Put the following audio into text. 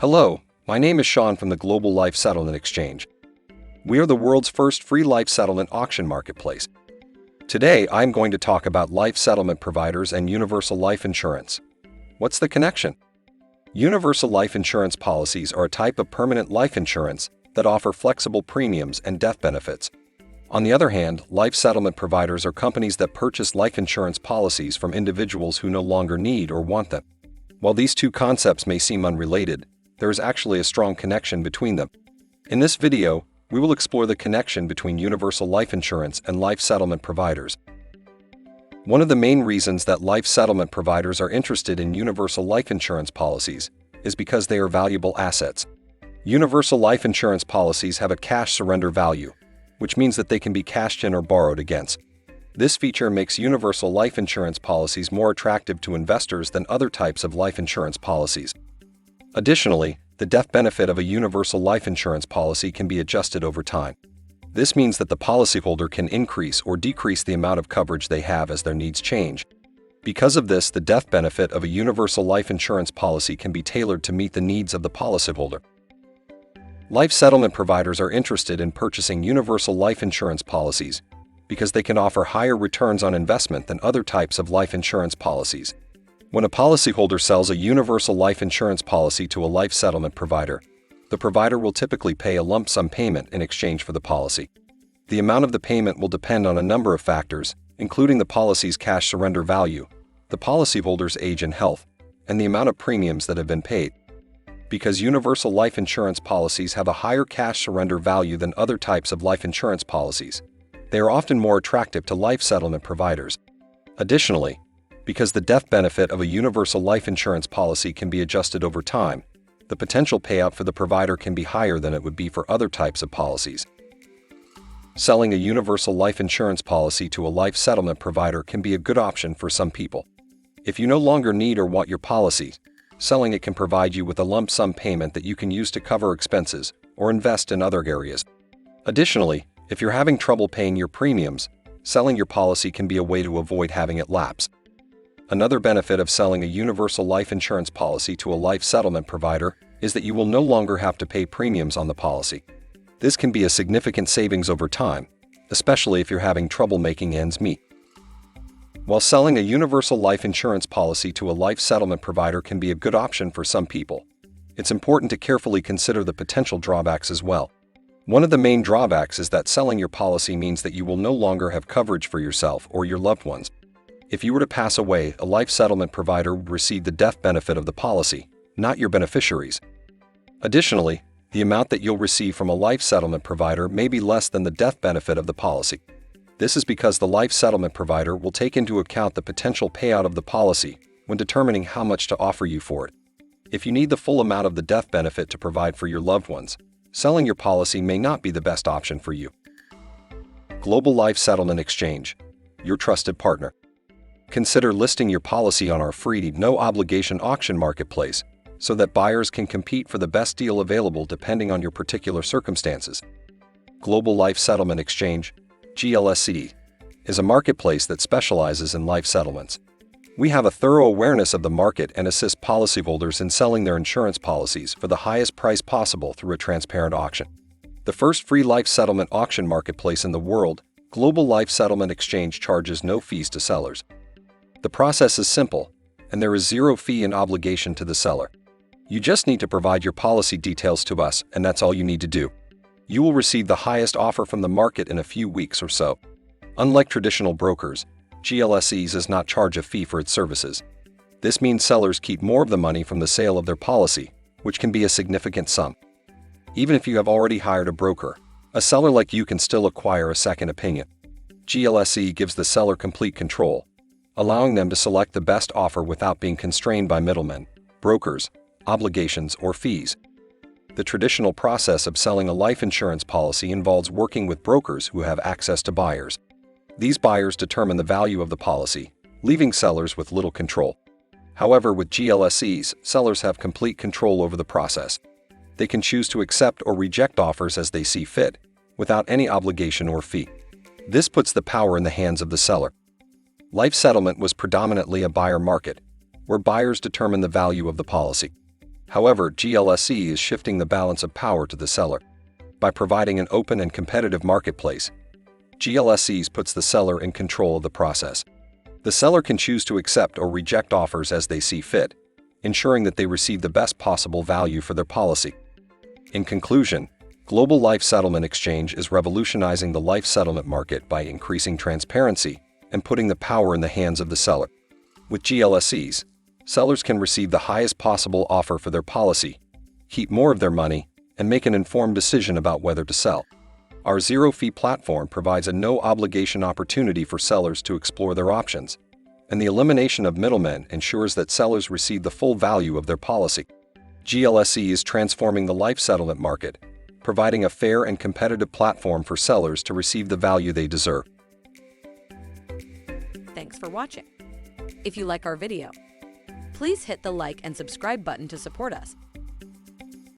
Hello, my name is Sean from the Global Life Settlement Exchange. We are the world's first free life settlement auction marketplace. Today, I'm going to talk about life settlement providers and universal life insurance. What's the connection? Universal life insurance policies are a type of permanent life insurance that offer flexible premiums and death benefits. On the other hand, life settlement providers are companies that purchase life insurance policies from individuals who no longer need or want them. While these two concepts may seem unrelated, there is actually a strong connection between them. In this video, we will explore the connection between universal life insurance and life settlement providers. One of the main reasons that life settlement providers are interested in universal life insurance policies is because they are valuable assets. Universal life insurance policies have a cash surrender value, which means that they can be cashed in or borrowed against. This feature makes universal life insurance policies more attractive to investors than other types of life insurance policies. Additionally, the death benefit of a universal life insurance policy can be adjusted over time. This means that the policyholder can increase or decrease the amount of coverage they have as their needs change. Because of this, the death benefit of a universal life insurance policy can be tailored to meet the needs of the policyholder. Life settlement providers are interested in purchasing universal life insurance policies because they can offer higher returns on investment than other types of life insurance policies. When a policyholder sells a universal life insurance policy to a life settlement provider, the provider will typically pay a lump sum payment in exchange for the policy. The amount of the payment will depend on a number of factors, including the policy's cash surrender value, the policyholder's age and health, and the amount of premiums that have been paid. Because universal life insurance policies have a higher cash surrender value than other types of life insurance policies, they are often more attractive to life settlement providers. Additionally, because the death benefit of a universal life insurance policy can be adjusted over time, the potential payout for the provider can be higher than it would be for other types of policies. Selling a universal life insurance policy to a life settlement provider can be a good option for some people. If you no longer need or want your policy, selling it can provide you with a lump sum payment that you can use to cover expenses or invest in other areas. Additionally, if you're having trouble paying your premiums, selling your policy can be a way to avoid having it lapse. Another benefit of selling a universal life insurance policy to a life settlement provider is that you will no longer have to pay premiums on the policy. This can be a significant savings over time, especially if you're having trouble making ends meet. While selling a universal life insurance policy to a life settlement provider can be a good option for some people, it's important to carefully consider the potential drawbacks as well. One of the main drawbacks is that selling your policy means that you will no longer have coverage for yourself or your loved ones. If you were to pass away, a life settlement provider would receive the death benefit of the policy, not your beneficiaries. Additionally, the amount that you'll receive from a life settlement provider may be less than the death benefit of the policy. This is because the life settlement provider will take into account the potential payout of the policy when determining how much to offer you for it. If you need the full amount of the death benefit to provide for your loved ones, selling your policy may not be the best option for you. Global Life Settlement Exchange, your trusted partner. Consider listing your policy on our free, no-obligation auction marketplace so that buyers can compete for the best deal available depending on your particular circumstances. Global Life Settlement Exchange, GLSE, is a marketplace that specializes in life settlements. We have a thorough awareness of the market and assist policyholders in selling their insurance policies for the highest price possible through a transparent auction. The first free life settlement auction marketplace in the world, Global Life Settlement Exchange charges no fees to sellers. The process is simple, and there is zero fee and obligation to the seller. You just need to provide your policy details to us, and that's all you need to do. You will receive the highest offer from the market in a few weeks or so. Unlike traditional brokers, GLSE does not charge a fee for its services. This means sellers keep more of the money from the sale of their policy, which can be a significant sum. Even if you have already hired a broker, a seller like you can still acquire a second opinion. GLSE gives the seller complete control, allowing them to select the best offer without being constrained by middlemen, brokers, obligations, or fees. The traditional process of selling a life insurance policy involves working with brokers who have access to buyers. These buyers determine the value of the policy, leaving sellers with little control. However, with GLSEs, sellers have complete control over the process. They can choose to accept or reject offers as they see fit, without any obligation or fee. This puts the power in the hands of the seller. Life settlement was predominantly a buyer market, where buyers determine the value of the policy. However, GLSE is shifting the balance of power to the seller. By providing an open and competitive marketplace, GLSE puts the seller in control of the process. The seller can choose to accept or reject offers as they see fit, ensuring that they receive the best possible value for their policy. In conclusion, Global Life Settlement Exchange is revolutionizing the life settlement market by increasing transparency and putting the power in the hands of the seller. With GLSEs, sellers can receive the highest possible offer for their policy, keep more of their money, and make an informed decision about whether to sell. Our zero-fee platform provides a no-obligation opportunity for sellers to explore their options, and the elimination of middlemen ensures that sellers receive the full value of their policy. GLSE is transforming the life settlement market, providing a fair and competitive platform for sellers to receive the value they deserve. Thanks for watching. If you like our video, please hit the like and subscribe button to support us.